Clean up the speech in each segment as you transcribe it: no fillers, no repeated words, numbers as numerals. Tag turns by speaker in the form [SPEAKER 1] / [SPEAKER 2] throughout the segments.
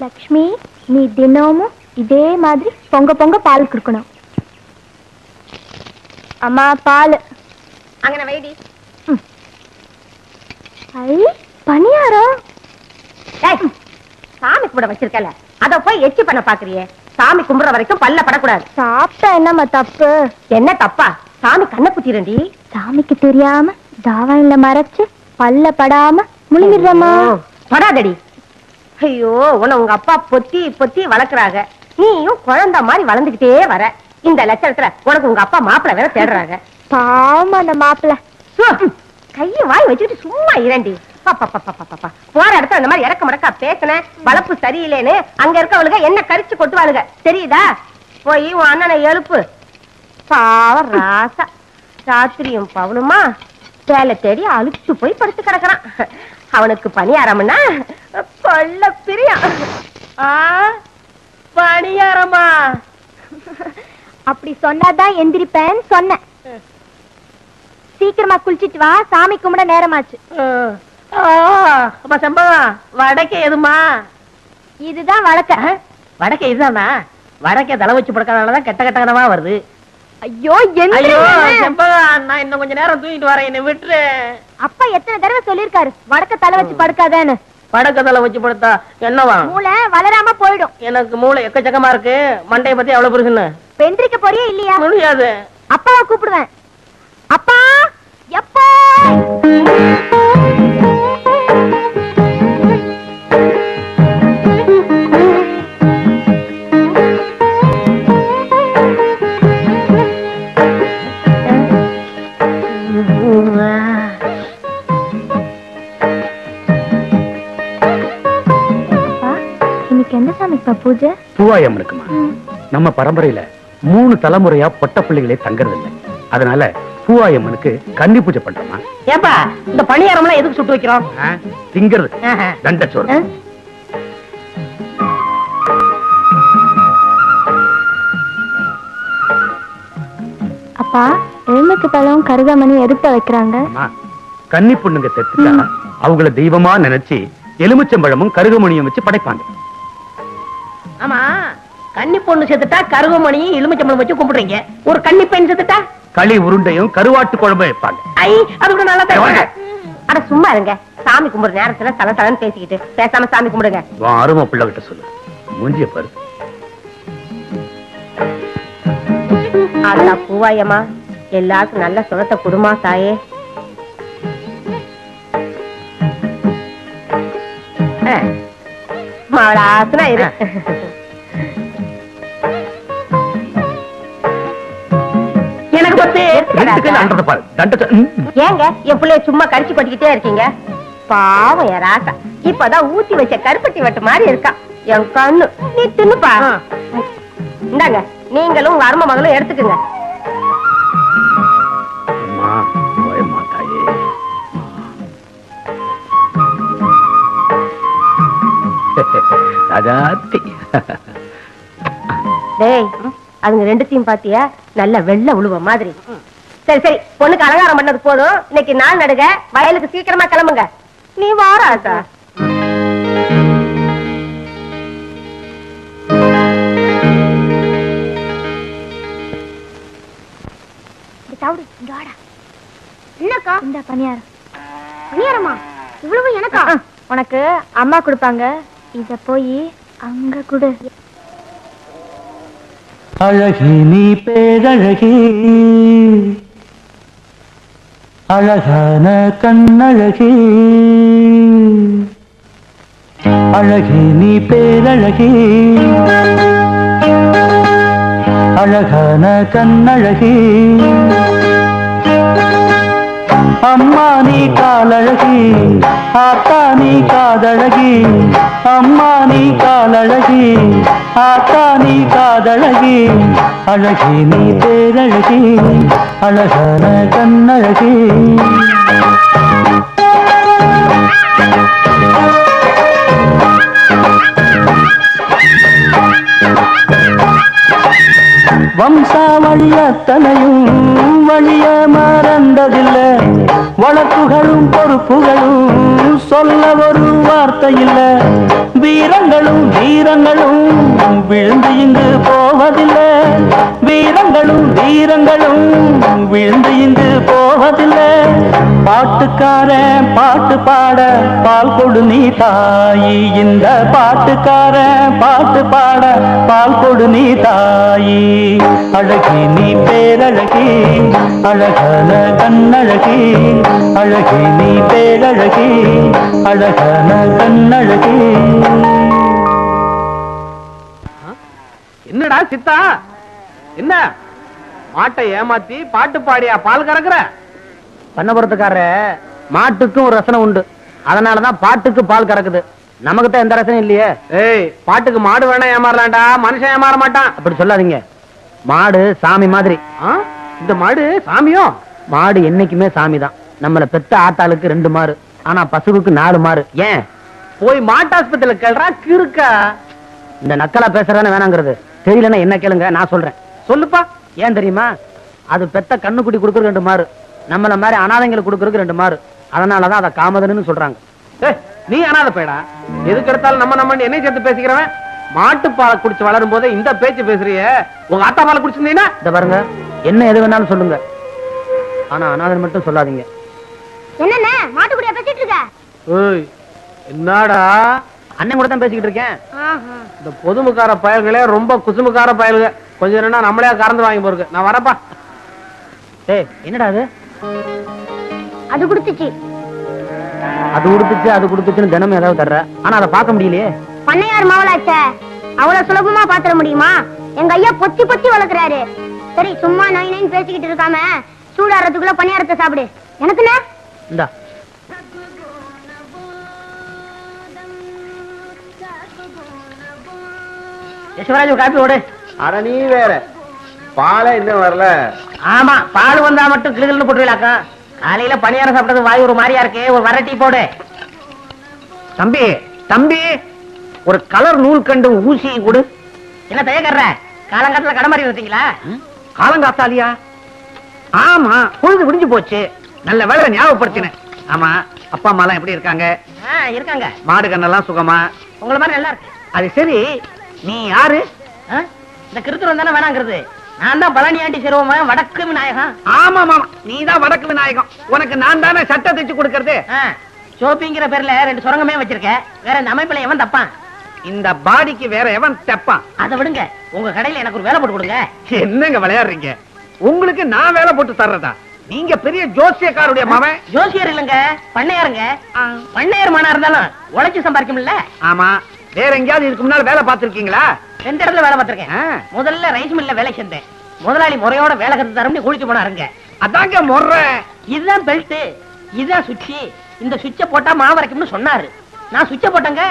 [SPEAKER 1] லக்ஷ்மி, நீ தினமும் இதே மாதிரி பொங்க பொங்க பால் குடுக்கணும். அம்மா பால்
[SPEAKER 2] அங்கன வைடி.
[SPEAKER 1] ஐ பணியாரம்
[SPEAKER 2] சாமி கும்பிட வச்சிருக்கல, அத போய் எச்சி பண்ண பாக்குறியே. சாமி கும்பிடுற வரைக்கும் பல்ல படக்கூடாது.
[SPEAKER 1] சாப்பிட்டா என்னம்மா தப்பு?
[SPEAKER 2] என்ன தப்பா? சாமி கண்ணை குத்திரண்டி.
[SPEAKER 1] சாமிக்கு தெரியாம தாவாயில மறைச்சு பல்ல படாம முழுங்கிடுறமா.
[SPEAKER 2] படாதடி. ஐயோ, உன்னை உங்க அப்பா பொத்தி பொத்தி வளர்க்கறாங்க, நீயும் குழந்தை மாதிரி வளர்ந்துகிட்டே வர. இந்த லட்சணத்துல உனக்கு உங்க அப்பா மாப்பிள்ள வேற தேடுறாங்க.
[SPEAKER 1] பாவம் அந்த மாப்பிள்ள.
[SPEAKER 2] கைய வாய் வச்சுட்டு சும்மா இரண்டி. போற இடத்துல அந்த மாதிரி இறக்க மடக்கா பேசுன, வளர்ப்பு சரியில்லைன்னு அங்க இருக்கவளுக என்ன கரிச்சு கொட்டுவாளுக, தெரியுதா? போய் உன் அண்ணனை எழுப்பு. பாவம் ராசா, ராத்திரியும் பவனுமா வேலை தேடி அழுச்சு போய் படுத்து கிடக்குறான். அவனுக்கு பணியாரம்னா கொல்ல பிரியம். பணியாரமா?
[SPEAKER 1] அப்படி சொன்னாதான் எந்திரிப்பேன்னு சொன்னேன். சீக்கிரமா குளிச்சிட்டு வா, சாமி கும்பிட நேரமாச்சு.
[SPEAKER 2] சம்பவம் வடக்கே எதுமா?
[SPEAKER 1] இதுதான் வழக்க.
[SPEAKER 2] வடக்கே இதுதானா? வடக்கே தலை வச்சு படுக்கிறதுனாலதான் கெட்ட கெட்ட கனவா வருது.
[SPEAKER 1] ஐயோ
[SPEAKER 2] செம்பகம், நான் இன்னும் கொஞ்ச நேரம் தூங்கிட்டு வரேன், என்ன விட்டுரு.
[SPEAKER 1] அப்பா எத்தனை தடவை சொல்லிருக்காரு வடக்க தலை வச்சு படுக்காதேன்னு.
[SPEAKER 2] வடக்க தலை வச்சு படுத்தா என்னவா?
[SPEAKER 1] மூளை வளராம போயிடும்.
[SPEAKER 2] எனக்கு மூளை எக்கச்சக்கமா இருக்கு. மண்டைய பத்தி அவ்வளவு இருக்குன்னு
[SPEAKER 1] பெந்திரிக்க போறியா இல்லையா?
[SPEAKER 2] முடியாது.
[SPEAKER 1] அப்பாவை கூப்பிடுவேன். அப்பா எப்போ? இன்னைக்கு எந்த சாமிப்பா பூஜை?
[SPEAKER 3] பூவாயம்மனுக்குமா? நம்ம பரம்பரையில 3 தலைமுறையா பொட்ட பிள்ளைகளே தங்கறது இல்லை. அதனால பூவாயம்மனுக்கு கன்னி பூஜை பண்றோமா.
[SPEAKER 2] ஏப்பா, இந்த பணியாரம் எல்லாம் எதுக்கு சுட்டு வைக்கிறோம்?
[SPEAKER 3] திங்கிறது தண்டச்சோறு.
[SPEAKER 1] அப்பா, எருமைக்கு பழம் கருகாமணி எதுக்கு வைக்கிறாங்க?
[SPEAKER 3] கன்னி பொண்ணுங்க செத்துட்டா அவங்கள தெய்வமா நினைச்சு எலுமிச்சம்பழமும் கருகமணியும் வச்சு படைப்பாங்க.
[SPEAKER 2] ஆமா, கன்னி பொண்ணு செத்துட்டா கருகமணியும் எலுமிச்சம்பழம் வச்சு கும்பிடுறீங்க. ஒரு கன்னி பெண் செத்துட்டா
[SPEAKER 3] களி உருண்டையும் கருவாட்டு குழம்பும் வைப்பாங்க.
[SPEAKER 2] அது கூட நல்லா தருவாங்க. அட சும்மா இருங்க, சாமி கும்பிடுற நேரத்துல தலை தலைன்னு பேசிக்கிட்டு பேசாம சாமி கும்பிடுங்க.
[SPEAKER 3] அருமை பிள்ளை கிட்ட சொல்லு, மூஞ்சிய பாரு.
[SPEAKER 2] அதா பூவாயம்மா, எல்லாருக்கும் நல்ல சுகத்தை குடுமா தாயே. மாவளாசனா இரு. எனக்கு பத்து ஏங்க என் பிள்ளைய சும்மா கரிச்சு கொட்டிக்கிட்டே இருக்கீங்க? பாவம் என் ராசா, இப்பதான் ஊத்தி வச்ச கருப்பட்டி வட்டு மாதிரி இருக்கா என் கண்ணு. நீ தின்னுப்பா. இந்தாங்க, நீங்களும் உங்க அருமை மகளும் எடுத்துக்குங்க. டேய், அதுங்க ரெண்டுத்தையும் பாத்தியா? நல்ல வெள்ள உழுவ மாதிரி. சரி சரி, பொண்ணுக்கு அலங்காரம் பண்ணது போதும். இன்னைக்கு நாள் நடுக, வயலுக்கு சீக்கிரமா கிளம்புங்க. நீ வாராசா?
[SPEAKER 1] என்னக்கா இந்த பணியாரம்? பணியாரமா? இவ்வளவு எனக்கா? உனக்கு அம்மா கொடுப்பாங்க, இத போய் அங்க கொடு.
[SPEAKER 4] அழகி நீ பேரழகி, அழகான கண்ணழகி, அழகி நீ பேரழகி, அழகான கண்ணழகி, அம்மா நீ காலழகி, ஆத்தா நீ காதழகி, அம்மா நீ காலழகி, ஆத்தா நீ காதழகி, அழகி நீ பேரழகி, அழகான கண்ணழகி. வம்சாவழியத்தனையும் வழிய மறந்ததில்லை, வழக்குகளும் பொறுப்புகளும் சொல்ல ஒரு வார்த்தை இல்ல, வீரங்களும் வீரங்களும் விழுந்து இங்கு போவதில்லை, வீரங்களும் வீரங்களும் விழுந்து இங்கு போவதில்லை. பாட்டுக்காரன் பாட்டு பாட பால் கொடு நீ தாயி, இந்த பாட்டுக்காரன் பாட்டு பாட பால் கொடு நீ தாயி. அழகி நீ பேரழகி, அழகன கண்ணழகி, அழகி நீ பேரழகி, அழகன கண்ணழகி.
[SPEAKER 3] என்னடா சித்தா, என்ன மாட்டை ஏமாத்தி பாட்டு பாடியா பால் கறக்குற? பண்ணபுரத்துக்கார மாட்டுக்கும் ஒரு ரசனை உண்டு, அதனாலதான் பாட்டுக்கு பால் கறக்குது. நமக்கு தான் எந்த ரசனையும் இல்லையே. ஏய், பாட்டுக்கு மாடு வேணா ஏமாறலாம்டா, மனுஷன் ஏமாற மாட்டான். அப்படி சொல்லாதீங்க. மாடு சாமி மாதிரி. இந்த மாடு சாமியோ? மாடு என்னைக்குமே சாமி தான். நம்மள பெத்த ஆட்டாளுக்கு 2 மாறு, ஆனா பசுவுக்கு 4 மாறு. ஏன்? போய் மாட்டாஸ்பத்திரியில கேள்றா கிறுக்கா. இந்த நக்கலா பேசுறதானே வேணாங்கிறது. தெரியலன்னா என்ன கேளுங்க, நான் சொல்றேன். சொல்லுப்பா. ஏன் தெரியுமா? அது பெத்த கண்ணுக்குட்டி கொடுக்குற 2 மாறு, நம்மள மாதிரி அனாதைங்களுக்கு கொடுக்கறதுக்கு 2 மாறு. அதனாலதான் அதை காமதன்னு சொல்றாங்க. நீ அனாதை பேடா, எதுக்கு எடுத்தாலும் நம்ம என்னை சேர்த்து பேசிக்கிறவன். மாட்டு பாலை குடிச்சு வளரும் போதே இந்த பேச்சு பேசுறிய. உங்க ஆத்தா பாலை குடிச்சிருந்தீங்கன்னா இந்த பாருங்க, என்ன எது வேணாலும் சொல்லுங்க, ஆனா அனாதை மட்டும் சொல்லாதீங்க.
[SPEAKER 1] என்னண்ணே மாட்டுக்குடியா பேசிட்டு இருக்க?
[SPEAKER 3] ஏய், என்னடா? அண்ணன் கூட தான் பேசிக்கிட்டு இருக்கேன். இந்த பொதுமுக்கார பயல்களே ரொம்ப குசுமுக்கார பயல்க. கொஞ்சம் நேரம் நம்மளே கறந்து வாங்கி போருக்கு. நான் வரப்பா. ஏய், என்னடா அது?
[SPEAKER 1] அது குடுத்துச்சு.
[SPEAKER 3] அது கொடுத்துச்சு அது கொடுத்துச்சுன்னு தினமும் ஏதாவது தர்ற, ஆனா அதை பார்க்க முடியலையே.
[SPEAKER 1] பண்ணையார் மாவளாச்ச அவ்வளவு சுலபமா பாத்திர முடியுமா? எங்க ஐயா பொத்தி பொத்தி வளர்க்கிறாரு. சரி, சும்மா நை நைன்னு பேசிக்கிட்டு இருக்காம சூடாறதுக்குள்ள பணியாரத்தை சாப்பிடு. எனக்குண்ணே
[SPEAKER 3] இந்தா. யசுவராஜ் காப்பி ஓடு.
[SPEAKER 5] அட நீ வேற, பாலை இன்னும் வரல.
[SPEAKER 3] ஆமா, பால் வந்தா மட்டும் கிளுகிள்னு போட்டுவிலாக்கா. காலையில பணியாரம் சாப்பிட்டது வாய் ஒரு மாதிரியா இருக்கு. ஒரு வர டீ போடு. தம்பி தம்பி, ஒரு கலர் நூல் கண்டு ஊசி கொடு. என்ன தயக்கற? காலங்காலத்துல கடை மாதிரி வந்தீங்களா? காலங்காத்தாலியா? ஆமா, பொழுது விடிஞ்சு போச்சு. நல்ல வேலை ஞாபகப்படுத்தினேன். ஆமா, அப்பா அம்மா எல்லாம் எப்படி இருக்காங்க? இருக்காங்க. மாடு கண்ணெல்லாம் சுகமா? உங்கள மாதிரி நல்லா இருக்கு. அது சரி, நீ யாரு? இந்த கிருத்துரம் தானே வேணாங்கிறது. நான் தான் பழனி ஆண்டி சிறுவமா வடக்கு விநாயகம். ஆமா மாமா, நீ தான் வடக்கு விநாயகம். உனக்கு நான் தானே சட்டை தைச்சு கொடுக்கறது. ஷோப்பிங்கிற பேர்ல 2 சுரங்கமே வச்சிருக்க. வேற இந்த அமைப்புல எவன் தப்பான்? இந்த பாடிக்கு வேற எவன் தப்பான்? அதை விடுங்க, உங்க கடையில எனக்கு ஒரு வேலை போட்டு கொடுங்க. என்னங்க விளையாடுறீங்க? உங்களுக்கு நான் வேலை போட்டு தர்றதா? நீங்க பெரிய ஜோசியக்காருடைய மகன். ஜோசியர் இல்லங்க, பண்ணையாருங்க. பண்ணையார் மானா இருந்தாலும் உழைச்சு சம்பாதிக்கும்ல. ஆமா, வேற எங்கயாவது இதுக்கு முன்னால வேலை பார்த்திருக்கீங்களா? 2 இடத்துல வேலை பார்த்திருக்கேன். முதல்ல ரைஸ் மில்ல வேலை செஞ்சேன். முதலாளி முறையோட வேலை கத்து தரம்னு குளிச்சு போனாருங்க. அதாங்க முறை. இதுதான் பெல்ட், இதுதான் சுவிட்ச். இந்த சுவிட்ச போட்டா மாவு வரைக்கும்னு சொன்னாரு. நான் சுவிட்ச போட்டேங்க.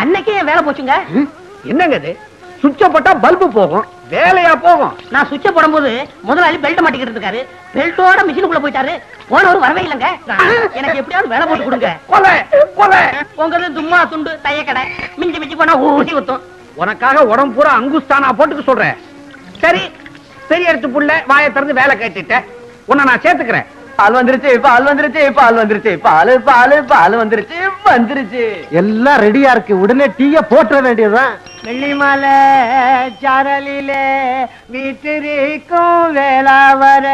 [SPEAKER 3] அன்னைக்கே என் வேலை போச்சுங்க. என்னங்க இது? சுவிட்ச போட்டா பல்பு போகும், வேலையா போகும்? நான் சுவிட்ச போடும்போது முதலாளி பெல்ட் மாட்டிக்கிட்டு இருக்காரு. பெல்ட்டோட மிஷினுக்குள்ள போயிட்டாரு. போனவர் வரவே இல்லைங்க. எனக்கு எப்படியாவது வேலை போட்டு கொடுங்க. கொலை கொலை. உங்க தும்மா துண்டு தைய கடை மிஞ்சி மிஞ்சி போனா ஊசி ஊத்தும். உனக்காக உடம்பு பூரா அங்குஸ்தானா போட்டுக்க சொல்றேன். சரி, பெரிய எடுத்து புள்ள வாயை திறந்து வேலை கேட்டுட்ட. உன்னை நான் சேர்த்துக்கிறேன்.
[SPEAKER 5] பால் வந்துருச்சு, பால் வந்துருச்சு, பால் வந்துருச்சு, பால் பால் பால் வந்துருச்சு வந்துருச்சு.
[SPEAKER 3] எல்லாம் ரெடியா இருக்கு. உடனே டீய போட்டுற வேண்டியதுதான்.
[SPEAKER 5] வெள்ளிமலை சாரலிலே வீட்டிற்கும் வேளாவர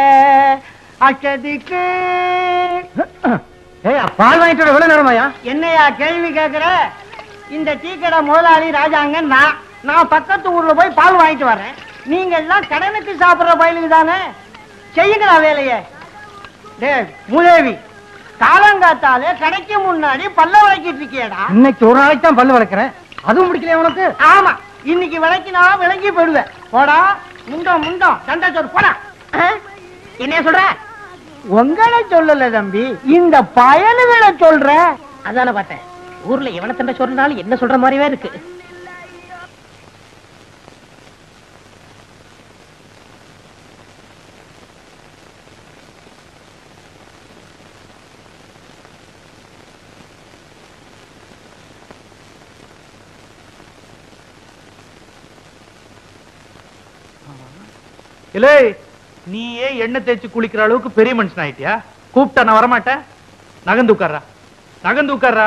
[SPEAKER 5] அச்சதிக்கு.
[SPEAKER 3] பால் வாங்கிட்டு எவ்வளவு நேரமாயா?
[SPEAKER 5] என்னையா கேள்வி கேக்குற? இந்த டீ கடை முதலாளி ராஜாங்க. நான் பக்கத்து ஊர்ல போய் பால் வாங்கிட்டு வரேன். நீங்க எல்லாம் கடனுக்கு சாப்பிடுற பயிலுக்கு தானே. செய்யுங்களா வேலையை. மூதேவி, காலங்காத்தாலே கடைக்கு முன்னாடி பல்ல விளக்கிட்டு இருக்கியடா.
[SPEAKER 3] இன்னைக்கு ஒரு நாளைக்கு தான் பல்லு வளர்க்கிறேன், அதுவும் முடிக்கல உனக்கு?
[SPEAKER 5] ஆமா, இன்னைக்கு விளக்கினா விளங்கி போயிடுவேன். போடா முண்டம் முண்டம் தண்டச்சோறு போடா.
[SPEAKER 2] என்ன சொல்ற?
[SPEAKER 5] உங்களை சொல்லல தம்பி, இந்த பயலுகளை சொல்ற.
[SPEAKER 2] அதான பார்த்தேன். ஊர்ல எவன தண்டை சொல்றாலும் என்ன சொல்ற மாதிரியே இருக்கு.
[SPEAKER 6] இல்ல, நீயே எண்ணெய் தேய்ச்சி குளிக்கிற அளவுக்கு பெரிய மனுஷன் ஆயிட்டியா? கூப்பிட்டா நான் வரமாட்டேன். நகந்து உட்கார்றா, நகந்து உட்கார்றா.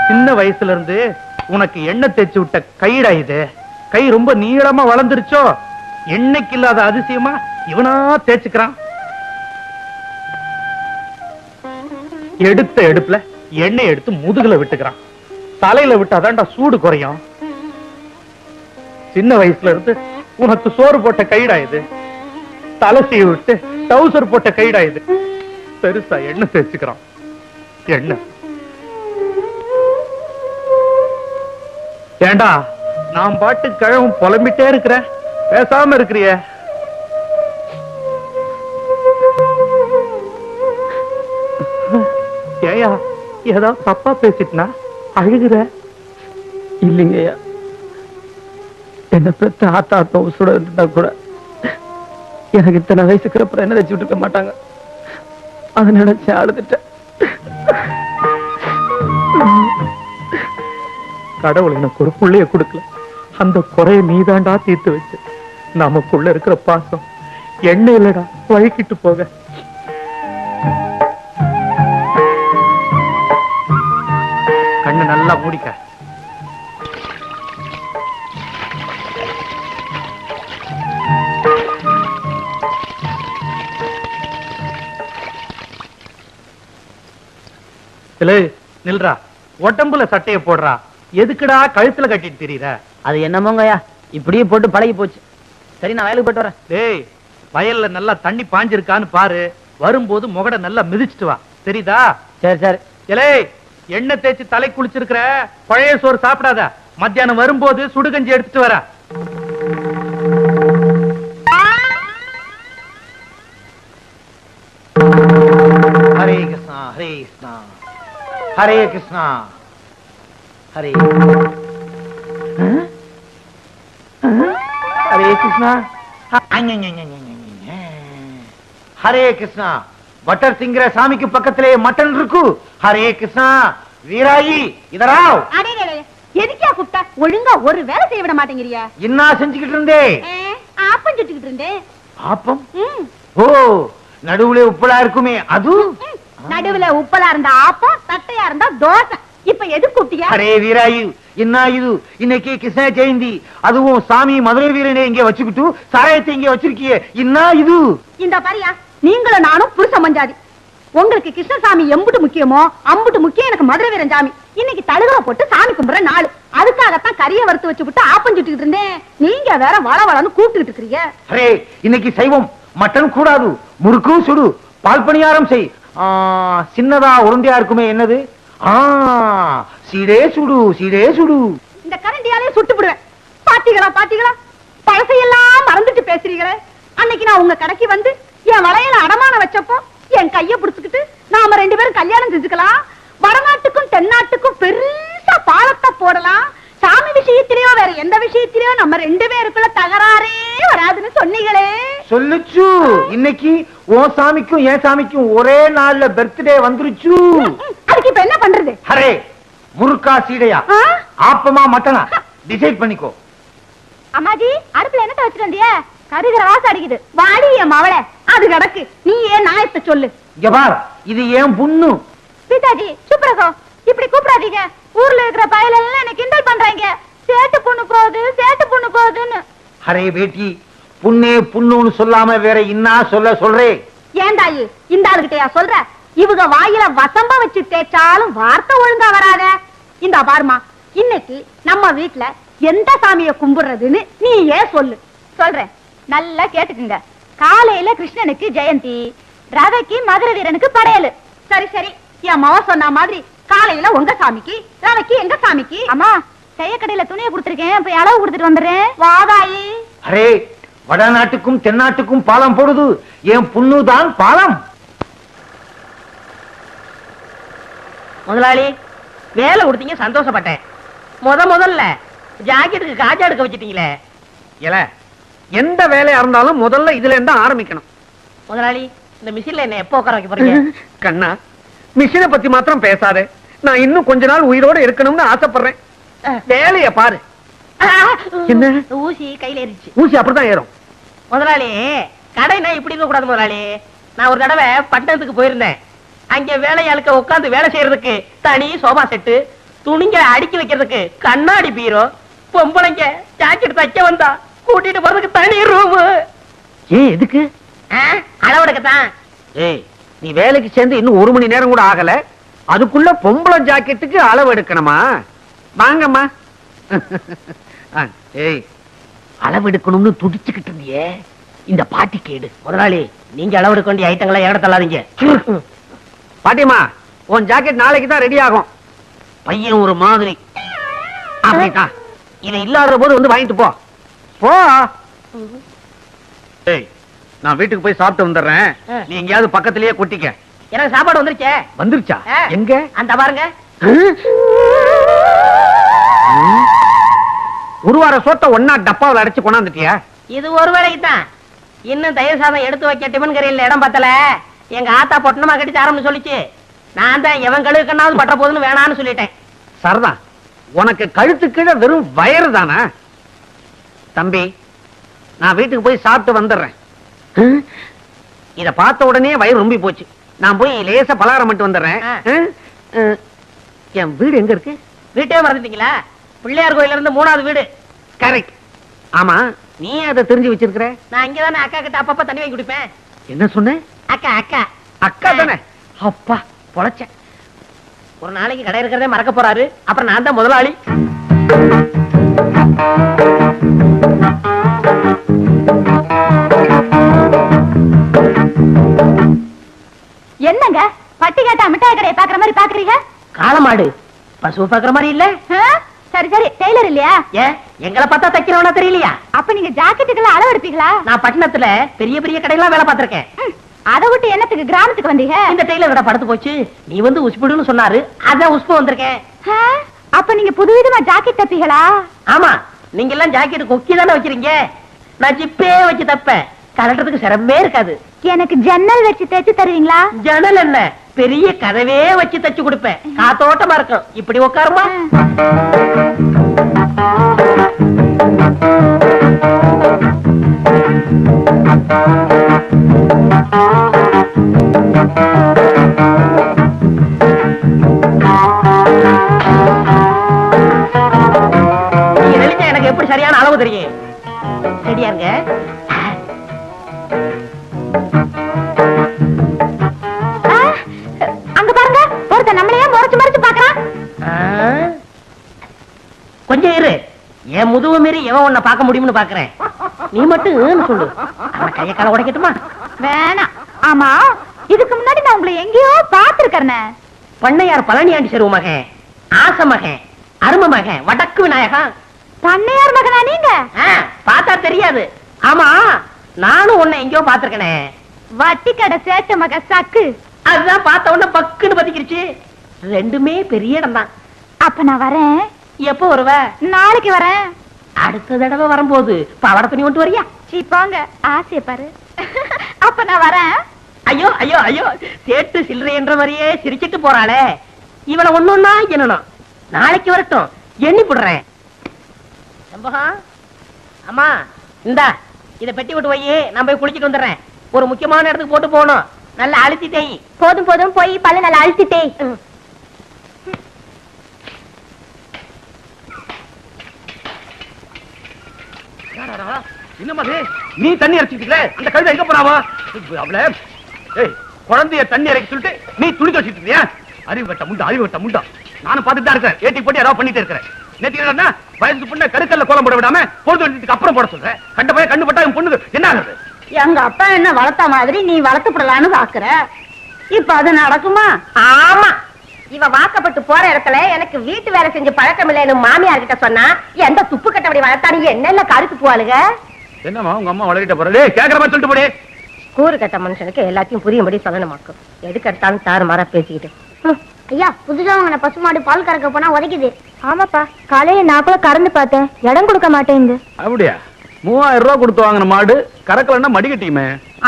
[SPEAKER 6] சின்ன வயசுல இருந்து உனக்கு எண்ணெய் தேய்ச்சி விட்ட கைடா இது. கை ரொம்ப நீளமா வளர்ந்துருச்சோ, எண்ணெய்க்கு இல்லாத அதிசயமா இவனா தேய்ச்சுக்கிறான். எடுத்த எடுப்புல எண்ணெய் எடுத்து முதுகுல விட்டுக்கிறான். தலையில விட்டாதான்டா சூடு குறையும். சின்ன வயசுல இருந்து உனக்கு சோறு போட்ட கைடா இது. தலை சீவி விட்டு டவுசர் போட்ட கைடா இது. பெருசா எண்ணெய் தேய்ச்சுக்கிறான். எண்ணெய் ஏண்டா நான் பாட்டு கிழவும் புலம்பிட்டே இருக்கிறேன், பேசாம இருக்கிறிய? ஏயா ஏதாவது தப்பா பேசிட்டுனா அழுகுற?
[SPEAKER 4] இல்லைங்கய்யா, என்ன பெத்த ஆத்தா சுட இருந்தா கூட எனக்கு இத்தனை வயசுக்கு அப்புறம் என்ன வச்சுட்டு இருக்க மாட்டாங்க. அதை நினைச்சு அழுதுட்டேன்.
[SPEAKER 6] கடவுள் எனக்கு ஒரு புள்ளைய கொடுக்கல, அந்த குறைய நீதாண்டா தீர்த்து வச்சு. நமக்குள்ள இருக்கிற பாசம் எண்ணெய் இல்லடா வழுக்கிட்டு போக. கண்ணு நல்லா மூடிக்க. நில்றா, உடம்புல சட்டைய போடுறா. எதுக்குடா கழுத்துல கட்டிட்டு தெரியுற?
[SPEAKER 3] அது என்னமோங்கய்யா, இப்படியே போட்டு பழகி போச்சு. சரி, நான் வயலுக்கு போயிட்டு வரேன்.
[SPEAKER 6] டேய், வயல்ல நல்லா தண்ணி பாஞ்சிருக்கான்னு பாரு. வரும்போது முகட நல்லா மிதிச்சிட்டு வா, தெரியுதா?
[SPEAKER 3] சரி சரி.
[SPEAKER 6] ஏலே, எண்ணெய் தேய்ச்சி தலை குளிச்சிருக்கிற, பழைய சோறு சாப்பிடாத. மத்தியானம் வரும்போது சுடுகஞ்சி எடுத்துட்டு வர.
[SPEAKER 5] ஹரே கிருஷ்ணா ஹரே கிருஷ்ணா ஹரே கிருஷ்ணா ஹரே ஹரே கிருஷ்ணா ஹரே கிருஷ்ணா. பட்டர் திங்கிற சாமிக்கு பக்கத்திலே மட்டன் இருக்கு. ஹரே கிருஷ்ணா. வீராயி இதராவ்.
[SPEAKER 2] எதுக்கா கூப்பிட்டா? ஒழுங்கா ஒரு வேலை செய்ய விட மாட்டேங்கிறியா?
[SPEAKER 5] என்ன செஞ்சுக்கிட்டு இருந்தே?
[SPEAKER 2] ஆப்பம் சுட்டுக்கிட்டு இருந்தேன்.
[SPEAKER 5] ஆப்பம்? ஓ, நடுவுல உப்பலா இருக்குமே அது?
[SPEAKER 2] நடுவுல உப்பலா இருந்தா ஆப்பம், தட்டையா இருந்தா தோசை. இப்ப எது கூப்பிட்டியா?
[SPEAKER 5] அரே வீராயு, என்ன இது? இன்னைக்கு கிருஷ்ண ஜெயந்தி, அதுவும் சாமி மதுரை வீரனை இங்க வச்சுக்கிட்டு சாராயத்தை இங்க வச்சிருக்கியே, என்ன இது?
[SPEAKER 2] இந்த பாரியா, நீங்களும் நானும் புருஷ மஞ்சாதி. உங்களுக்கு கிருஷ்ணசாமி எம்புட்டு முக்கியமோ அம்புட்டு முக்கியம் எனக்கு மதுரை வீரன் சாமி. இன்னைக்கு தழுகலை போட்டு சாமி கும்பிடுற நாள். அதுக்காகத்தான் கறியை வறுத்து வச்சு விட்டு ஆப்பம் சுட்டுக்கிட்டு இருந்தேன். நீங்க வேற வள வளன்னு கூப்பிட்டுக்கிட்டு இருக்கிறீங்க.
[SPEAKER 5] அரே, இன்னைக்கு சைவம், மட்டன் கூடாது. முறுக்கு சுடு, பால் பணியாரம் செய். சின்னதா உருண்டையா இருக்குமே, என்னது? சீடே சுடு, சீடே சுடு.
[SPEAKER 2] இந்த கரண்டியாலே சுட்டு விடுவேன். பாத்தீங்களா பாத்தீங்களா, பழசையெல்லாம் மறந்துட்டு பேசுறீங்களே. அன்னைக்கு நான் உங்க கடைக்கு வந்து என் வளையல அடமான வச்சப்போ என் கைய புடிச்சுக்கிட்டு நாம 2 பேரும் கல்யாணம் செஞ்சுக்கலாம், வடநாட்டுக்கும் தென்னாட்டுக்கும் பெருசா பாலத்தை போடலாம், சாமி விஷயத்திலேயோ வேற எந்த விஷயத்திலேயோ நம்ம 2 பேருக்குள்ள தகராறே வராதுன்னு சொன்னீங்களே.
[SPEAKER 5] சொல்லுச்சு. இன்னைக்கு உன் சாமிக்கும் என் சாமிக்கும் ஒரே நாள்ல பர்த்டே வந்துருச்சு.
[SPEAKER 2] அதுக்கு இப்ப என்ன பண்றது?
[SPEAKER 5] அரே, முறுக்கா சீடையா, ஆப்பமா மட்டனா, டிசைட் பண்ணிக்கோ.
[SPEAKER 2] அம்மாஜி, அடுப்புல என்னத்த வச்சிட்டு வந்திய? கருகிற வாசம் அடிக்குது. வாடி என் மவளை, அது கிடக்கு. நீ ஏன் நாயத்தை சொல்லு.
[SPEAKER 5] இங்க பார், இது ஏன் புண்ணு.
[SPEAKER 2] பிதாஜி, சுப்ரகோ, இப்படி கூப்பிடாதீங்க. ஊர்ல இருக்கிற பயல எல்லாம் என்ன கிண்டல் பண்றாங்க. சேட்டு பொண்ணு போகுது, சேட்டு பொண்ணு போகுதுன்னு.
[SPEAKER 5] அரே பேட்டி, புண்ணே புண்ணுன்னு சொல்லாம வேற இன்னா சொல்றே?
[SPEAKER 2] ஏன் தாயி, இந்த ஆளுகிட்டயா சொல்ற? இவங்க வாயில வசம்ப வச்சு தேய்ச்சாலும் வார்த்தை ஒழுங்கா வராத. இந்த பாருமா, இன்னைக்கு நம்ம வீட்டுல எந்த சாமிய கும்பிடுறதுன்னு நீ ஏன் சொல்லு. சொல்றேன், நல்லா கேட்டுக்குங்க. காலையில கிருஷ்ணனுக்கு ஜெயந்தி, ரவைக்கு மதுரை வீரனுக்கு படையலு. சரி சரி, என் மவ சொன்ன மாதிரி காலையில உங்க சாமிக்கு, ரவைக்கு எங்க சாமிக்கு. அம்மா, செய்யக்கடையில துணியை கொடுத்துருக்கேன், போய் அளவு கொடுத்துட்டு வந்துடுறேன். வாதாயி.
[SPEAKER 5] அரே, வடநாட்டுக்கும் தென்னாட்டுக்கும் பாலம் போடுது. என் புண்ணுதான் பாலம்.
[SPEAKER 3] முதலாளி, வேலை கொடுத்தீங்க, சந்தோஷப்பட்டேன். முதல்ல ஜாக்கெட்டுக்கு காஜா எடுக்க வச்சிட்டீங்களே.
[SPEAKER 6] ஏல, எந்த வேலையா இருந்தாலும் முதல்ல இதுல இருந்தா ஆரம்பிக்கணும்.
[SPEAKER 3] முதலாளி, இந்த மிஷின்ல என்ன எப்போ உட்கார வைக்க போறீங்க?
[SPEAKER 6] கண்ணா, மிஷினை பத்தி மாத்திரம் பேசாதே. நான் இன்னும் கொஞ்ச நாள் உயிரோட இருக்கணும்னு ஆசைப்படுறேன். வேலைய பாரு. என்ன
[SPEAKER 3] ஊசி கையில ஏறிச்சு.
[SPEAKER 6] ஊசி அப்படிதான் ஏறும்.
[SPEAKER 3] முதலாளி, கடைனா இப்படி இருக்க கூடாது முதலாளி. நான் ஒரு தடவை பட்டணத்துக்கு போயிருந்தேன். அங்க வேலையாளுக்க உட்கார்ந்து வேலை செய்யறதுக்கு தனி சோபா செட்டு, துணிங்களை அடுக்கி வைக்கிறதுக்கு கண்ணாடி பீரோ, பொம்பளைங்க ஜாக்கெட் தைக்க வந்தா கூட்டிட்டு போறதுக்கு தனி ரூம்.
[SPEAKER 4] ஏன் எதுக்கு?
[SPEAKER 3] அளவெடுக்கத்தான்.
[SPEAKER 4] ஏய், நீ வேலைக்கு சேர்ந்து இன்னும் 1 மணி நேரம் கூட ஆகல, அதுக்குள்ள பொம்பளை ஜாக்கெட்டுக்கு அளவு எடுக்கணுமா? வாங்கம்மா. ஏய், அளவு எடுக்கணும்னு துடிச்சுக்கிட்டு இருந்தியே, இந்த பாட்டி கேடு.
[SPEAKER 3] முதலாளி, நீங்க அளவெடுக்க வேண்டிய ஐட்டங்களை இடம் தள்ளாதீங்க.
[SPEAKER 4] பாட்டிமா, உன் ஜாக்கெட் நாளைக்கு தான் ரெடி ஆகும்.
[SPEAKER 3] பையன் ஒரு மாதிரி.
[SPEAKER 4] அப்படிதான், இவன் இல்லாத போது வந்து வாங்கிட்டு போ. போ. ஏய், நான் வீட்டுக்கு போய் சாப்பிட்டு வந்துடுறேன். நீ எங்கேயாவது பக்கத்திலேயே கொட்டிக்க.
[SPEAKER 3] எனக்கு சாப்பாடு வந்துருச்சே.
[SPEAKER 4] வந்துருச்சா? எங்க?
[SPEAKER 3] அந்த பாருங்க.
[SPEAKER 4] ஒரு வார சோத்த ஒன்னா டப்பாவில் அடைச்சு கொண்டாந்துட்டியா?
[SPEAKER 3] இது ஒரு வேலைக்கு தான். இன்னும் தயிர் சாதம் எடுத்து வைக்க டிபன் கரையில் இடம் பத்தல. எங்க ஆத்தா பொட்டணமா கட்டி ஆரம்பிச்சு சொல்லிச்சு. நான் தான் எவன் கழுவுக்கண்ணாவது பட்ட போதுன்னு வேணான்னு சொல்லிட்டேன்.
[SPEAKER 4] சரதான், உனக்கு கழுத்து கீழே வெறும் வயறு தானா? தம்பி, நான் வீட்டுக்கு போய் சாப்பிட்டு வந்துடுறேன். இத பார்த்த உடனே வயிறு ரொம்பி போச்சு. நான் போய் லேசா பலகாரம் மட்டும் வந்துடுறேன். என் வீடு எங்க இருக்கு?
[SPEAKER 3] வீட்டே மறந்துட்டீங்களா? பிள்ளையார் கோயில இருந்து 3வது வீடு.
[SPEAKER 4] கரெக்ட். ஆமா, நீ அதை தெரிஞ்சு வச்சிருக்கிற?
[SPEAKER 3] நான் இங்கதானே அக்கா கிட்ட அப்பப்ப தண்ணி வாங்கி குடிப்பேன்.
[SPEAKER 4] என்ன சொன்ன?
[SPEAKER 3] அக்கா அக்கா
[SPEAKER 4] அக்கா தானே? அப்பா பொழைச்சேன்.
[SPEAKER 3] ஒரு நாளைக்கு கடை இருக்கிறதே மறக்க போறாரு. அப்புறம் நான் தான் முதலாளி.
[SPEAKER 1] என்னங்க பட்டி கேட்டா மிட்டாய் கடையை பாக்குற மாதிரி பாக்குறீங்க?
[SPEAKER 3] காளமாடு பசு பாக்குற மாதிரி இல்ல.
[SPEAKER 1] சரி சரி, டெய்லர் இல்லையா?
[SPEAKER 3] ஏன் எங்களை பார்த்தா தைக்கிறவனா தெரியலையா?
[SPEAKER 1] அப்ப நீங்க ஜாக்கெட்டுக்கெல்லாம் அளவு எடுப்பீங்களா?
[SPEAKER 3] நான் பட்டணத்துல பெரிய பெரிய கடையெல்லாம் வேலை பார்த்திருக்கேன்.
[SPEAKER 1] அதை விட்டு என்னத்துக்கு கிராமத்துக்கு வந்தீங்க?
[SPEAKER 3] இந்த டெய்லர் கடை படுத்து போச்சு. நீ வந்து உஸ்புடுன்னு சொன்னாரு, அதான் உஸ்பு வந்திருக்கேன்.
[SPEAKER 1] அப்ப நீங்க புதுவிதமா ஜாக்கெட் தப்பீங்களா?
[SPEAKER 3] ஆமா, நீங்க எல்லாம் ஜாக்கெட் கொக்கி தானே வைக்கிறீங்க. நான் ஜிப்பே வச்சு தப்பேன். கலட்டுறதுக்கு சிரமமே இருக்காது.
[SPEAKER 1] எனக்கு ஜன்னல் வச்சு தைச்சு தருவீங்களா?
[SPEAKER 3] ஜன்னல் என்ன, பெரிய கதவே வச்சு தச்சு கொடுப்பேன். காத்தோட்டமா இருக்கும். இப்படி உட்காருமா. நீங்க நினைச்சா எனக்கு எப்படி சரியான அளவு தெரியும். ரெடியா இருங்க.
[SPEAKER 1] அங்க பாருங்க, ஒருத்தன் நம்மளையே முறைச்சு முறைச்சு பாக்குறான்.
[SPEAKER 3] கொஞ்சம் இரு, என் முதுகு மீறி எவன் உன்னை பார்க்க முடியும்னு பாக்குறேன். நீ மட்டும் சொல்லு, அவன் கைய கால உடைக்கட்டுமா?
[SPEAKER 1] வேணாம். ஆமா, இதுக்கு முன்னாடி நான் உங்களை எங்கேயோ பாத்துருக்கேன்.
[SPEAKER 3] பண்ணையார் பழனியாண்டி செருவு மகன், ஆச மகன், அரும மகன், வடக்கு விநாயகன்.
[SPEAKER 1] பண்ணையார் மகனா நீங்க?
[SPEAKER 3] பார்த்தா தெரியாது. ஆமா, நானும் உன்னை எங்கேயோ பாத்துருக்கனே.
[SPEAKER 1] வட்டி கடை சேட்ட மக சக்கு.
[SPEAKER 3] அதுதான் பார்த்த உடனே பக்குன்னு பத்திக்கிருச்சு. ரெண்டுமே பெரிய இடம் தான்.
[SPEAKER 1] அப்ப நான் வரேன்.
[SPEAKER 3] எப்போ வருவ?
[SPEAKER 1] நாளைக்கு வரேன்.
[SPEAKER 3] அடுத்த தடவை வரும்போது பாவாடை துணி கொண்டு வரியா?
[SPEAKER 1] சீப்பாங்க, ஆசைய பாரு. அப்ப நான் வரேன்.
[SPEAKER 3] ஐயோ ஐயோ ஐயோ, சேட்டு சில்லறை என்ற மாதிரியே சிரிச்சிட்டு போறாளே. இவனை ஒண்ணுன்னா என்னணும். நாளைக்கு வரட்டும், எண்ணி போடுறேன். அம்மா, இந்தா இத பெட்டி விட்டு போய் நான் போய் குளிச்சிட்டு வந்துடுறேன். ஒரு முக்கியமான இடத்துக்கு போட்டு போகணும். நல்லா அழுத்திட்டேன்.
[SPEAKER 1] போதும் போதும், போய் பல்ல நல்லா அழுத்திட்டே.
[SPEAKER 6] என்னமா நீ தண்ணி அரைச்சிட்டு அந்த கழுதை எங்க போறாவா? அவள குழந்தைய தண்ணி இறக்கி சொல்லிட்டு நீ துணி துவச்சிட்டு இருக்கியா? அறிவு கட்ட முண்டா, அறிவு கட்ட முண்டா. நானும் பார்த்துட்டு தான் இருக்கேன். ஏட்டி போட்டு ஏதாவது பண்ணிட்டு இருக்கிறேன். நேற்று வயசு பொண்ணு கருக்கல்ல கோலம் போட விடாம பொழுது வந்ததுக்கு அப்புறம் போட சொல்றேன். கண்ட போய் கண்ணு பட்டா பொண்ணு என்ன ஆகுது?
[SPEAKER 1] எங்க அப்பா என்ன வளர்த்த மாதிரி நீ வளர்த்துப்படலான்னு பாக்குற. இப்ப அது நடக்குமா?
[SPEAKER 2] ஆமா, இவ வாக்கப்பட்டு போற இடத்துல எனக்கு வீட்டு வேலை செஞ்சு பழக்கம் இல்லைன்னு மாமியார் கிட்ட சொன்னா எந்த துப்பு கட்டபடி வளர்த்தானு என்னென்ன கருத்து போவாளுங்க.
[SPEAKER 6] என்னமா உங்க அம்மா வளரிட்ட போறது? கேக்குற மாதிரி சொல்லிட்டு போடே.
[SPEAKER 2] கூறு கட்ட மனுஷனுக்கு எல்லாத்தையும் புரியும்படி சொல்லணுமாக்கும். எதுக்கு எடுத்தாலும் தாறு மாறா பேசிக்கிட்டு.
[SPEAKER 1] ஐயா, புதுசா வாங்கின பசுமாடு பால் கறக்க போனா உதைக்குது. ஆமாப்பா, காலையில நான் கூட கறந்து பார்த்தேன், இடம் கொடுக்க மாட்டேங்குது.
[SPEAKER 6] அப்படியா? 3000 ரூபாய் கொடுத்து வாங்கின மாடு கறக்கலன்னா மடிக்கட்டியுமே.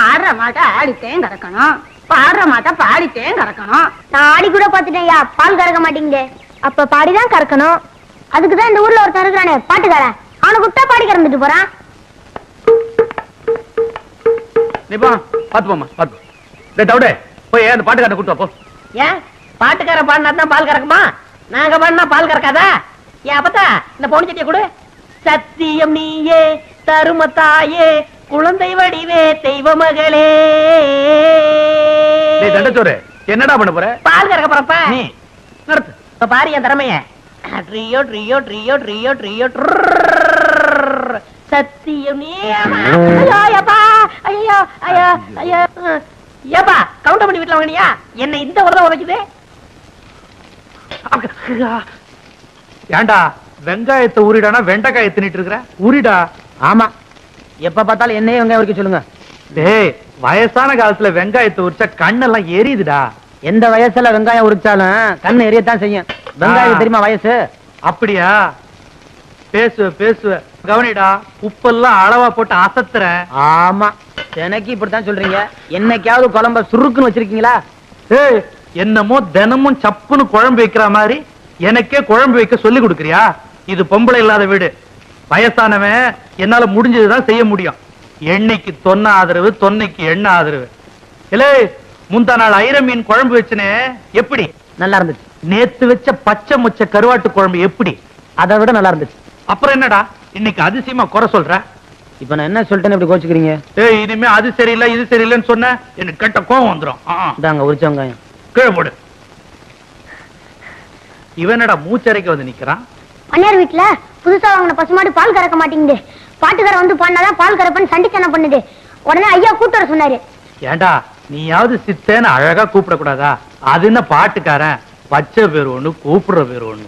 [SPEAKER 2] ஆடுற மாட்டை ஆடித்தேன் கறக்கணும், பாடுற மாட்டை பாடித்தேன் கறக்கணும்.
[SPEAKER 1] நான் ஆடி கூட பாத்துட்டேன் ஐயா, பால் கறக்க மாட்டேங்குது. அப்ப பாடிதான் கறக்கணும். அதுக்குதான் இந்த ஊர்ல ஒருத்தன் இருக்கிறானே பாட்டுக்காரன், அவனை கூப்பிட்டா பாடி கறந்துட்டு போறான்.
[SPEAKER 6] நீ போ, பாத்து போமா, பாத்து. டேய் டவுடே, போய் அந்த பாட்டுக்காரனை கூட்டு வா போ.
[SPEAKER 3] ஏன் பாட்டுக்கார பாடினா தான் பால் கறக்குமா? நாங்க பண்ணா பால் கறக்காதா? ஏன் அப்பத்தா இந்த பொண்ணு சட்டியை கொடு. சத்தியம் நீயே தருமத்தாயே குழந்தை வடிவே தெய்வ மகளே.
[SPEAKER 6] தண்டச்சோறு என்னடா பண்ண போற?
[SPEAKER 3] பால் கறக்க போறப்ப
[SPEAKER 6] நீ நடத்து.
[SPEAKER 3] இப்ப பாரு என் திறமைய. ட்ரியோ ட்ரியோ ட்ரியோ ட்ரியோ ட்ரியோ சத்தியம் நீ. ஐயோ அப்பா, ஐயோ ஐயோ ஐயோ. ஏப்பா கவுண்டர் பண்ணி வீட்டுல வாங்கினியா? என்ன இந்த உரதான் உரைக்குது.
[SPEAKER 6] ஏண்டா வெங்காயத்தை ஊறிடானா வெண்டைக்காய் தின்னுட்டு இருக்கிற? ஊறிடா.
[SPEAKER 3] ஆமா, எப்ப பார்த்தாலும் என்னையே வெங்காயம் உரிக்க சொல்லுங்க.
[SPEAKER 6] டேய், வயசான காலத்துல வெங்காயத்தை உரிச்சா கண்ணெல்லாம் எரியுதுடா.
[SPEAKER 3] எந்த வயசுல வெங்காயம் உரிச்சாலும் கண்ணு எரியத்தான் செய்யும். வெங்காயம் தெரியுமா வயசு?
[SPEAKER 6] அப்படியா? பேசுவ கவனிடா. உப்பெல்லாம் அளவா போட்டு அசத்துற.
[SPEAKER 3] ஆமா, எனக்கு இப்படித்தான் சொல்றீங்க. என்னைக்காவது குழம்ப சுருக்குன்னு வச்சிருக்கீங்களா?
[SPEAKER 6] ஏய், என்னமோ தினமும் சப்புன்னு குழம்பு வைக்கிற மாதிரி எனக்கே குழம்பு வைக்க சொல்லி கொடுக்கறியா? இது பொம்பளை இல்லாத வீடு. வயசானவன் என்னால முடிஞ்சதுதான் செய்ய முடியும். எண்ணெய்க்கு தொன்ன ஆதரவு, தொன்னைக்கு எண்ணெய் ஆதரவு. இல்ல, முந்தா நாள் ஐர மீன் குழம்பு வச்சுனே, எப்படி?
[SPEAKER 3] நல்லா இருந்துச்சு.
[SPEAKER 6] நேத்து வச்ச பச்சை முச்ச கருவாட்டு குழம்பு எப்படி?
[SPEAKER 3] அதை விட நல்லா இருந்துச்சு.
[SPEAKER 6] அப்புறம் என்னடா இன்னைக்கு அதிசயமா குறை சொல்ற?
[SPEAKER 3] இப்ப நான் என்ன சொல்லிட்டேன்னு இப்படி கோச்சுக்கிறீங்க?
[SPEAKER 6] ஏய், இனிமே அது சரியில்லை இது சரியில்லைன்னு சொன்ன எனக்கு கெட்ட கோவம் வந்துடும்.
[SPEAKER 3] இதாங்க உரிச்ச வெங்காயம்.
[SPEAKER 6] கீழே போடு. இவனடா மூச்சரைக்கு வந்து நிக்கிறான்.
[SPEAKER 1] பண்ணையார் வீட்டுல புதுசா வாங்கின பசுமாடு பால் கறக்க மாட்டேங்குது. பாட்டுக்கார வந்து பண்ணாதான் பால் கறப்பன்னு சண்டித்தனம் பண்ணுது. உடனே ஐயா கூட்டு வர சொன்னாரு.
[SPEAKER 6] ஏண்டா நீயாவது சித்தேன்னு அழகா கூப்பிட கூடாதா? அது என்ன பாட்டுக்காரன்? பச்சை பேர் ஒண்ணு, கூப்பிடுற பேர் ஒண்ணு.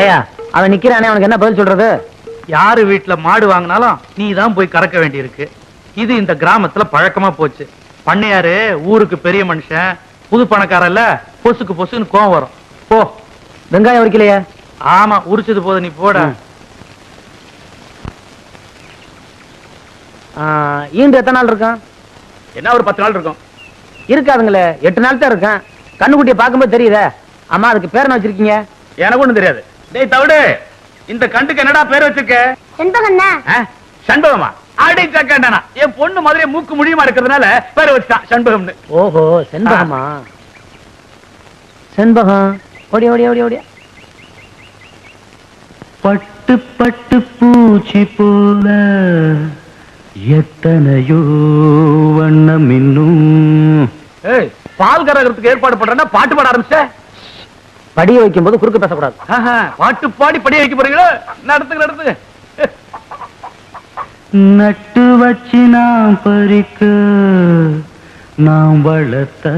[SPEAKER 3] ஏயா, அவன் நிக்கிறானே, அவனுக்கு என்ன பதில் சொல்றது?
[SPEAKER 6] யாரு வீட்டுல மாடு வாங்கினாலும் நீ தான் போய் கறக்க வேண்டி இருக்கு. இது இந்த கிராமத்துல பழக்கமா போச்சு. பண்ணையாரு ஊருக்கு பெரிய மனுஷன், புது பணக்காரல்ல, பொசுக்கு பொசுக்குன்னு கோவம் வரும். போ.
[SPEAKER 3] வெங்காயம் உரிக்கலையா?
[SPEAKER 6] ஆமா, உரிச்சது போது நீ போட.
[SPEAKER 3] ஈண்டு எத்தனை நாள் இருக்கான்?
[SPEAKER 6] என்ன ஒரு 10 நாள் இருக்கும்.
[SPEAKER 3] இருக்காதுங்களே, 8 நாள் தான் இருக்கேன். கண்ணுக்குட்டியை பார்க்கும்போது தெரியுதே. அம்மா, அதுக்கு பேர் என்ன வச்சிருக்கீங்க?
[SPEAKER 6] எனக்கு ஒண்ணும் தெரியாது. டேய் தவிடு, இந்த கண்டுக்கு என்னடா பேர் வச்சிருக்க?
[SPEAKER 1] செண்பகண்ணா.
[SPEAKER 6] சண்பகமா? அடி சக்கண்டனா. என் பொண்ணு மாதிரியே மூக்கு முடியுமா இருக்கிறதுனால பேர் வச்சுட்டான் சண்பகம்னு.
[SPEAKER 3] ஓஹோ, செண்பகமா? செண்பகம். ஓடி ஓடி ஓடி ஓடி.
[SPEAKER 4] பட்டு பட்டு பூச்சி போல எத்தனையோ வண்ணம் இன்னும்.
[SPEAKER 6] ஏய், பால் கறக்கிறதுக்கு ஏற்பாடு பண்றேன்னா பாட்டு பாட ஆரம்பிச்ச.
[SPEAKER 3] படிய வைக்கும் போது குறுக்கு பேசக்கூடாது.
[SPEAKER 6] பாட்டு பாடி படிய வைக்க போறீங்களா? நடத்துங்க நடத்துங்க.
[SPEAKER 4] நட்டு வச்சு நாம் பறிக்க நாம் வளர்த்த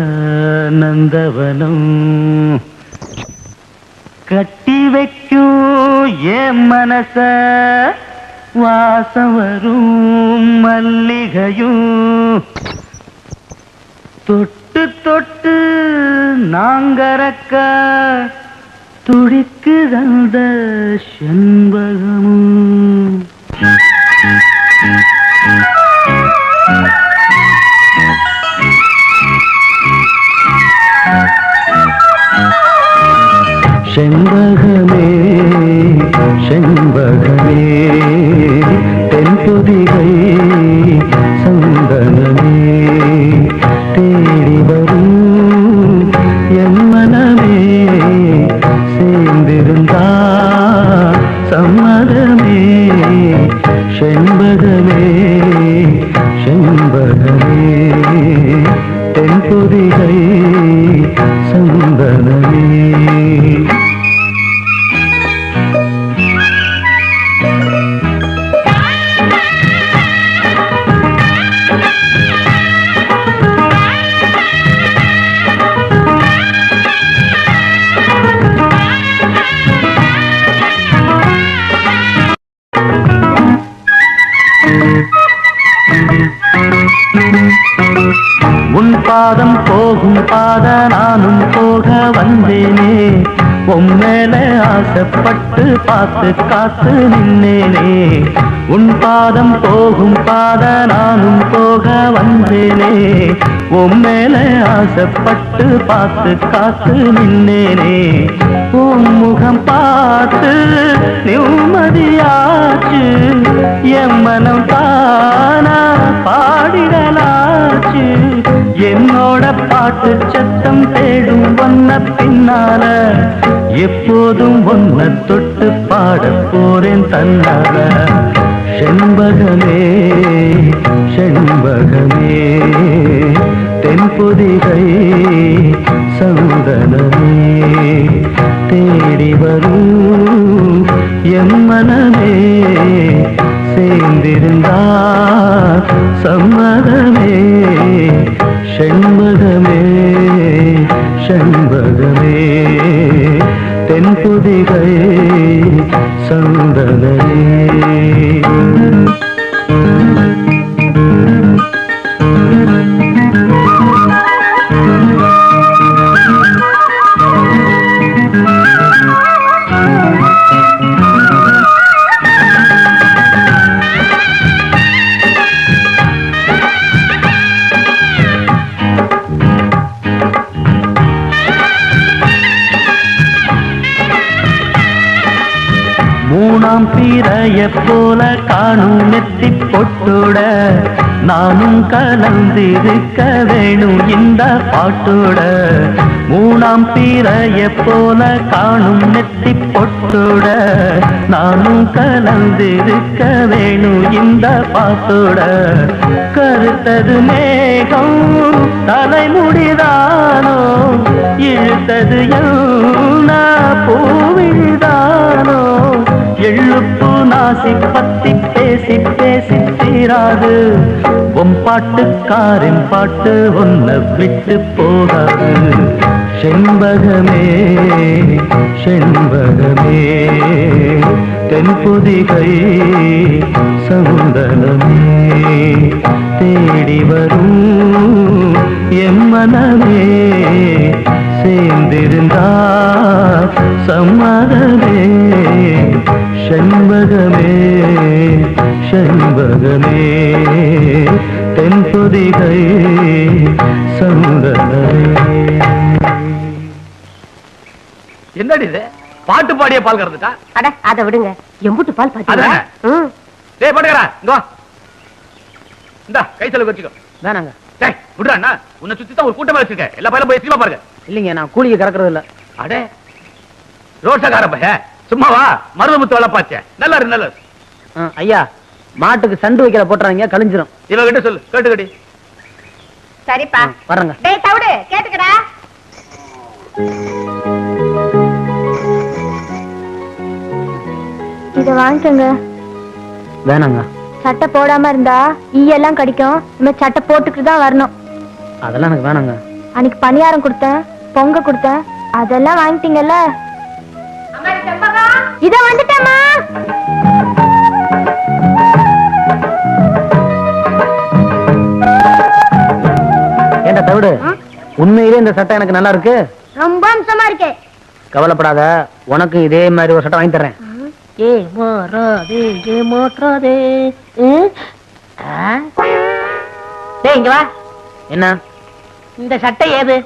[SPEAKER 4] நந்தவனம் கட்டி வைக்கும் என் மனச வாசம் வரும் மல்லிகையும் தொட்டு தொட்டு நாங்கறக்க துடிக்குதந்த செண்பகமும். செண்பகமே செண்பகமே தென்புதிகை சந்தனமே தேடி வரும் என் மனமே சேர்ந்திருந்தா சம்மதமே. செண்பகமே செண்பகமே தென்புதிகை சந்தனமே. உன் பாதம் போகும் பாத நானும் போக வந்தேனே. உம்மேல ஆசைப்பட்டு பார்த்து காத்து நின்னேனே. உன் பாதம் போகும் பாத நானும் போக வந்தேனே. உம்மேல ஆசைப்பட்டு பார்த்து காத்து நின்னேனே. உன் முகம் பார்த்து நிம்மதியாச்சு. என் மனம் தானா பாடிடலாச்சு.
[SPEAKER 7] என்னோட பாட்டு சத்தம் தேடும் ஒன்ன பின்னால எப்போதும் ஒன்ன தொட்டு பாட போறேன் தன்னால செண்பகமே செண்பகமே தென்பொதிகை சந்தனமே தேடி வரும் என் மனமே சேர்ந்திருந்தா சம்மதமே செண்பகமே செண்பகமே தென்பொதிகை சந்தனமே மூணாம் பிறைய போல காணும் நெத்தி பொட்டோட நானும் கலந்திருக்க வேணும் இந்த பாட்டோட மூணாம் பிறைய போல காணும் நெத்தி பொட்டோட நானும் கலந்திருக்க வேணும் இந்த பாட்டோட கருத்தது மேகம் தலைமுடிதானோ இழுத்தது என்ன பூவிதானோ எழுப்பு நாசி பத்தி பேசி பேசி தீராது உன் பாட்டுக்காரின் பாட்டு ஒன்ன விட்டு போகாது செண்பகமே செண்பகமே தென்பொதிகை சந்தனமே தேடி வரும் என் மனமே சேர்ந்திருந்தா சம்மதமே செண்பகமே செண்பகமே தென்பொதிகை சந்தனமே.
[SPEAKER 6] என்னடி இது பாட்டு பாடிய பால் கறந்துட்டா?
[SPEAKER 2] அட அதை விடுங்க, எம்புட்டு பால் பாத்தீங்களா?
[SPEAKER 6] டேய் பாட்டுக்கறா, இங்க வா. இந்தா கை செலவு வச்சுக்கோ.
[SPEAKER 4] வேணாங்க.
[SPEAKER 6] டேய் விடுடா அண்ணா, உன்னை சுத்தி தான் ஒரு கூட்டமா வச்சிருக்க. எல்லா பையலும் போய் சினிமா பாருங்க.
[SPEAKER 4] இல்லைங்க, நான் கூலிக்கு கறக்குறது இல்ல.
[SPEAKER 6] அடே ரோஷக்கார பைய, சும்மா வா. மருதமுத்து வளப்பாச்சே, நல்லா இருக்கு நல்லா இருக்கு.
[SPEAKER 4] ஐயா, மாட்டுக்கு சண்டு வைக்கிற போட்டுறாங்க, கழிஞ்சிரும்.
[SPEAKER 6] இவகிட்ட சொல்லு, கேட்டுக்கடி.
[SPEAKER 2] சரிப்பா
[SPEAKER 4] வரங்க.
[SPEAKER 2] டேய் தவிடு கேட்டுக்கடா.
[SPEAKER 1] இத வாங்கிக்கோங்க.
[SPEAKER 4] வேணாங்க.
[SPEAKER 1] சட்டை போடாம இருந்தா ஈயெல்லாம் கடிக்கும். நம்ம சட்டை போட்டுக்கிட்டு தான் வரணும்.
[SPEAKER 4] அதெல்லாம் எனக்கு வேணாங்க.
[SPEAKER 1] அன்னைக்கு பணியாரம் கொடுத்தேன், பொங்க கொடுத்தேன், அதெல்லாம் வாங்கிட்டீங்கல்ல. இத வந்துட்டேம்மா.
[SPEAKER 4] ஏண்டா தவிடு, உண்மையிலே இந்த சட்டை எனக்கு நல்லா இருக்கு.
[SPEAKER 1] ரொம்ப அம்சமா இருக்கு.
[SPEAKER 4] கவலைப்படாத, உனக்கு இதே மாதிரி ஒரு சட்டை வாங்கி தர்றேன்.
[SPEAKER 2] இங்க வா.
[SPEAKER 4] என்ன
[SPEAKER 2] இந்த சட்டை ஏது?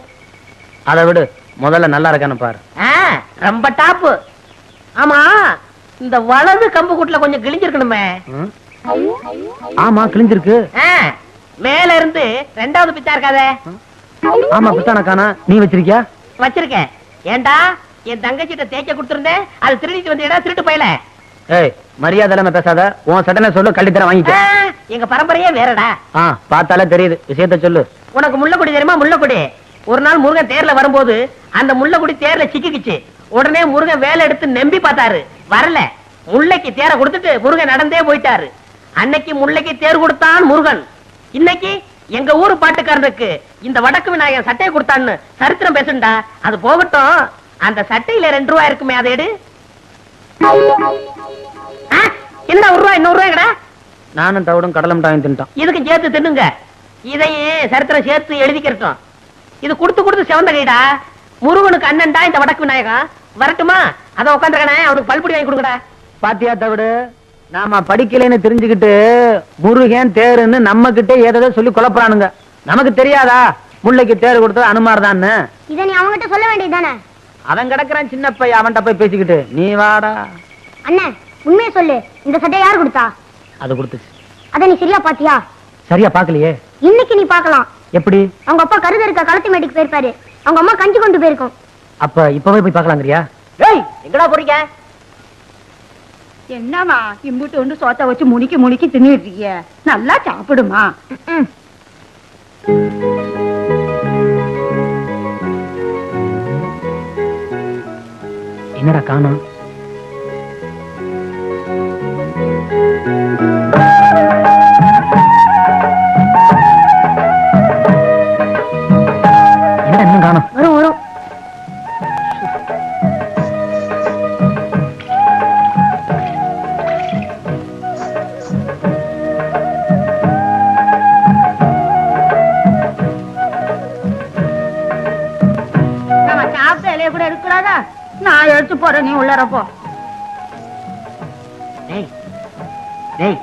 [SPEAKER 4] அதை விடு, முதல்ல நல்லா இருக்கான்னு பாரு.
[SPEAKER 2] ரொம்ப டாப்பு. ஆமா, இந்த வலது கம்பு கூட்டுல கொஞ்சம் கிழிஞ்சிருக்கணுமே.
[SPEAKER 4] ஆமா கிழிஞ்சிருக்கு.
[SPEAKER 2] மேல இருந்து ரெண்டாவது பித்தா இருக்காதே.
[SPEAKER 4] ஆமா பித்தான காணா, நீ வச்சிருக்கியா?
[SPEAKER 2] வச்சிருக்கேன். ஏண்டா என் தங்கச்சிட்ட தேய்க்க கொடுத்திருந்தேன், அது திருடிட்டு வந்தீடா திருட்டு போயல.
[SPEAKER 4] ஏய், மரியாதை இல்லாம பேசாத. உன் சட்டனை சொல்லு, கள்ளித்தர வாங்கிக்க.
[SPEAKER 2] எங்க பரம்பரையே வேறடா.
[SPEAKER 4] பார்த்தாலே தெரியுது, விஷயத்த சொல்லு.
[SPEAKER 2] உனக்கு முள்ளக்குடி தெரியுமா? முள்ளக்குடி. ஒரு நாள் முருகன் தேர்ல வரும்போது அந்த முள்ளக்குடி தேர்ல சிக்கிக்குச்சு. உடனே முருகன் வேலை எடுத்து நம்பி பார்த்தாரு, வரல. முல்லைக்கு தேரை கொடுத்துட்டு முருகன் நடந்தே போயிட்டாரு. அன்னைக்கு முல்லைக்கு தேர் கொடுத்தான் முருகன். இன்னைக்கு எங்க ஊரு பாட்டுக்காரனுக்கு இந்த வடக்கு விநாயகன் சட்டையை கொடுத்தான்னு சரித்திரம் பேசுண்டா. அது போகட்டும், அந்த சட்டையில 2 ரூபாய் இருக்குமே, அதை எடு. என்ன 1 ரூபாய்? 100 ரூபாய்டா.
[SPEAKER 4] நானும் தவிடும் கடலை மிட்டாயும் தின்ட்டான்.
[SPEAKER 2] இதுக்கு சேர்த்து தின்னுங்க. இதையே சரித்திரம் சேர்த்து எழுதிக்கிறோம். இது கொடுத்து கொடுத்து செவந்த கைடா. முருகனுக்கு அண்ணன்டா இந்த வடக்கு விநாயகம். வரட்டுமா? அத உட்காந்துருக்கனே, அவனுக்கு பல்புடி வாங்கி கொடுங்கடா.
[SPEAKER 4] பாத்தியா தவிடு, நாம படிக்கலைன்னு தெரிஞ்சுக்கிட்டு முருகன் தேருன்னு நம்ம கிட்டே ஏதோ சொல்லி குழப்பறானுங்க. நமக்கு தெரியாதா முல்லைக்கு தேர் கொடுத்தது அனுமார்தான்னு?
[SPEAKER 1] இத நீ அவங்கிட்ட சொல்ல வேண்டியதுதானே?
[SPEAKER 4] அவன் கிடக்குறான் சின்ன பையன், அவன்கிட்ட போய் பேசிக்கிட்டு நீ வாடா.
[SPEAKER 1] அண்ணன் உண்மையை சொல்லு, இந்த சட்டை யார் கொடுத்தா?
[SPEAKER 4] அது கொடுத்துச்சு.
[SPEAKER 1] அத நீ சரியா பாத்தியா?
[SPEAKER 4] சரியா பாக்கலையே.
[SPEAKER 1] இன்னைக்கு நீ பார்க்கலாம்.
[SPEAKER 3] எப்படி?
[SPEAKER 1] அவங்க அப்பா கருதருக்கா களத்து மேட்டுக்கு போயிருப்பாரு. அவங்க அம்மா கஞ்சி கொண்டு போயிருக்கோம்.
[SPEAKER 3] அப்ப இப்பவே போய் பார்க்கலாங்கிறியா?
[SPEAKER 2] ஏய் எங்கடா போறீங்க?
[SPEAKER 8] என்னமா இம்புட்டு வந்து சோத்த வச்சு முனிக்கி முனிக்கி தின்னுட்டு இருக்கிய? நல்லா சாப்பிடுமா.
[SPEAKER 3] என்னடா காணோம்? என்ன இன்னும் காணோம்?
[SPEAKER 1] வரும் வரும்.
[SPEAKER 8] நம்ம சாப்பிட்ட இலைய கூட இருக்கக்கூடாதா? நான் எடுத்து போறேன், நீ உள்ளறப்போ.
[SPEAKER 2] டேய் டேய்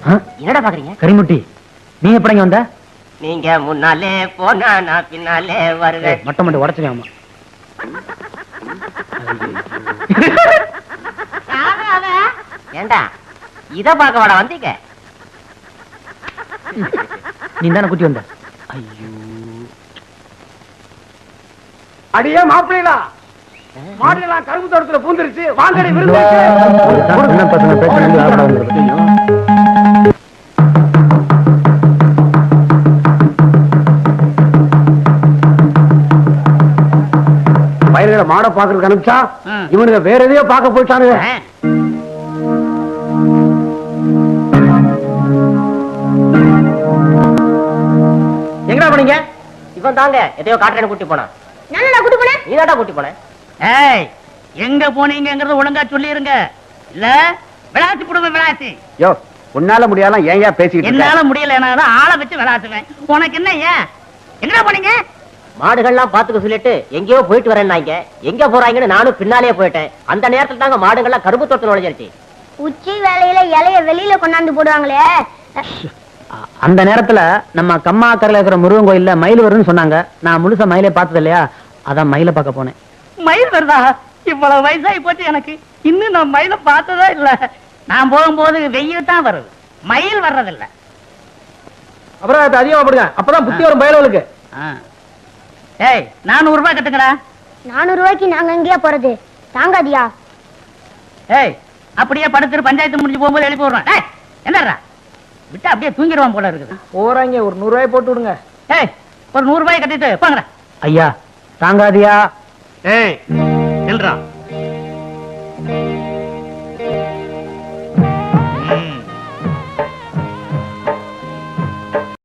[SPEAKER 3] ஆ?
[SPEAKER 2] என்னடா பாக்குறீங்க?
[SPEAKER 3] கரிமுட்டி, நீ எப்படிங்க வந்த?
[SPEAKER 2] நீங்க முன்னாலே போனா நான் பின்னாலே வருவேன்.
[SPEAKER 3] மட்டம் மட்டும் உடச்சுக்காமா.
[SPEAKER 2] ஏண்டா இத பாக்க வாடா வந்தீங்க?
[SPEAKER 3] நீ தானே குட்டி வந்த?
[SPEAKER 6] அடியே மாப்பிள்ளா, மாடுலாம் கரும்பு தோட்டத்துல பூந்துருச்சு. வாங்கடி விருந்து.
[SPEAKER 3] என்ன பசங்க பேசுறது ஆவடா வந்துருக்கு.
[SPEAKER 6] பயிர்களை மாட பாக்குறதுக்கு அனுப்பிச்சா இவனுங்க வேற எதையோ பார்க்க போயிட்டானுங்க.
[SPEAKER 2] எங்கடா போனீங்க? இவன் தாங்க எதையோ காட்டுறேன்னு கூட்டி போனான்.
[SPEAKER 1] நான் கூட்டு போனேன்.
[SPEAKER 2] நீ தாண்டா கூட்டி போனேன்.
[SPEAKER 3] ஏய், எங்க போனீங்கங்கறத ஒழுங்கா சொல்லிருங்க. இல்ல விளாசி புடுவேன். விளாசி
[SPEAKER 6] யோ, உன்னால முடியாலாம் ஏன் பேசிக்கிட்டு இருக்க?
[SPEAKER 3] என்னால முடியல, ஆளை வச்சு விளாசுவேன். உனக்கு என்ன? ஏன் எங்கடா போனீங்க?
[SPEAKER 2] மாடுகள்லாம் பாத்துக்க சொல்லிட்டு எங்கேயோ போயிட்டு வரேன்னாங்க. எங்க போறாங்கன்னு நானும் பின்னாலே போயிட்டேன். அந்த நேரத்துல தாங்க மாடுகள்லாம் கரும்பு தோட்டத்துல நுழைஞ்சிருச்சு.
[SPEAKER 1] உச்சி வேலையில இலைய வெளியில கொண்டாந்து போடுவாங்களே.
[SPEAKER 3] அந்த நேரத்துல நம்ம கம்மா கரையில இருக்கிற முருகன் கோயில்ல மயில் வரும்னு சொன்னாங்க. நான் முழுசா மயிலை பார்த்தது இல்லையா, அதான் மயிலை பார்க்க போனேன்.
[SPEAKER 5] மயில் வருதா? இவ்வளவு வயசாகி போச்சு எனக்கு, இன்னும் நான் மயில பார்த்ததா இல்ல.
[SPEAKER 3] நான் போகும்போது வெயில் தான் வருது, மயில் வர்றதில்ல.
[SPEAKER 6] அப்புறம் அது அதிகமா போடுங்க, அப்பதான் புத்தி வரும் பயலுக்கு.
[SPEAKER 3] ஏய், 400 ரூபாய் கட்டுங்கடா.
[SPEAKER 1] 400 ரூபாய்க்கு நாங்க எங்கேயா போறது? தாங்காதியா?
[SPEAKER 3] ஏய், அப்படியே படுத்துட்டு பஞ்சாயத்து முடிஞ்சு போகும்போது எழுப்பி விடுறேன். ஏய், என்னடா விட்டு அப்படியே தூங்கிடுவான் போல இருக்குது.
[SPEAKER 6] போறாங்க, ஒரு 100 ரூபாய் போட்டு விடுங்க.
[SPEAKER 3] ஏய், ஒரு 100 ரூபாய் கட்டிட்டு போங்கடா. ஐயா தாங்காதியா?
[SPEAKER 6] ஏய் நில்றா.